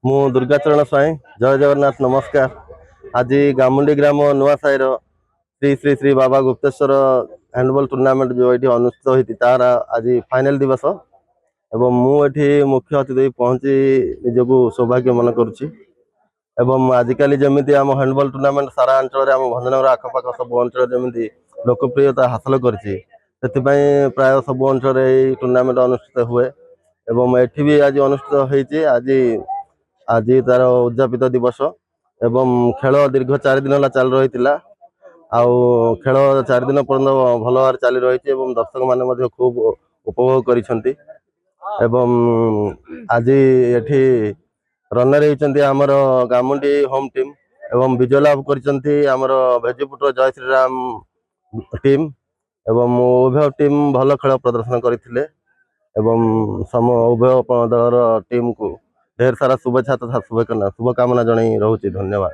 ମୁଁ ଦୁର୍ଗାଚରଣ ସ୍ୱାଇଁ। ଜୟ ଜଗନ୍ନାଥ, ନମସ୍କାର। ଆଜି ଗାମୁଣ୍ଡି ଗ୍ରାମ ନୂଆ ସାହିର ଶ୍ରୀ ଶ୍ରୀ ଶ୍ରୀ ବାବା ଗୁପ୍ତେଶ୍ୱର ହ୍ୟାଣ୍ଡବଲ୍ ଟୁର୍ଣ୍ଣାମେଣ୍ଟ ଯେଉଁ ଏଠି ଅନୁଷ୍ଠିତ ହୋଇଛି ତାର ଆଜି ଫାଇନାଲ ଦିବସ ଏବଂ ମୁଁ ଏଠି ମୁଖ୍ୟ ଅତିଥି ପହଞ୍ଚି ନିଜକୁ ସୌଭାଗ୍ୟ ମନେ କରୁଛି। ଏବଂ ଆଜିକାଲି ଯେମିତି ଆମ ହ୍ୟାଣ୍ଡବଲ୍ ଟୁର୍ଣ୍ଣାମେଣ୍ଟ ସାରା ଅଞ୍ଚଳରେ ଆମ ଭଞ୍ଜନଗର ଆଖପାଖ ସବୁ ଅଞ୍ଚଳରେ ଯେମିତି ଲୋକପ୍ରିୟତା ହାସଲ କରିଛି, ସେଥିପାଇଁ ପ୍ରାୟ ସବୁ ଅଞ୍ଚଳରେ ଏହି ଟୁର୍ଣ୍ଣାମେଣ୍ଟ ଅନୁଷ୍ଠିତ ହୁଏ ଏବଂ ଏଠି ବି ଆଜି ଅନୁଷ୍ଠିତ ହୋଇଛି। ଆଜି ତାର ଉଦ୍ଯାପିତ ଦିବସ ଏବଂ ଖେଳ ଦୀର୍ଘ 4 ଦିନ ହେଲା ଚାଲି ରହିଥିଲା। ଆଉ ଖେଳ 4 ଦିନ ପର୍ଯ୍ୟନ୍ତ ଭଲ ଭାବରେ ଚାଲି ରହିଛି ଏବଂ ଦର୍ଶକମାନେ ମଧ୍ୟ ଖୁବ୍ ଉପଭୋଗ କରିଛନ୍ତି। ଏବଂ ଆଜି ଏଠି ରନର ହେଇଛନ୍ତି ଆମର ଗାମୁଣ୍ଡି ହୋମ୍ ଟିମ୍ ଏବଂ ବିଜୟ ଲାଭ କରିଛନ୍ତି ଆମର ଭେଜିପୁଟର ଜୟ ଶ୍ରୀରାମ ଟିମ୍ ଏବଂ ଉଭୟ ଟିମ୍ ଭଲ ଖେଳ ପ୍ରଦର୍ଶନ କରିଥିଲେ ଏବଂ ଉଭୟ ଦଳର ଟିମ୍କୁ ढेर सारा शुभेच्छा तथा शुभकामना जन रहुछि। धन्यवाद।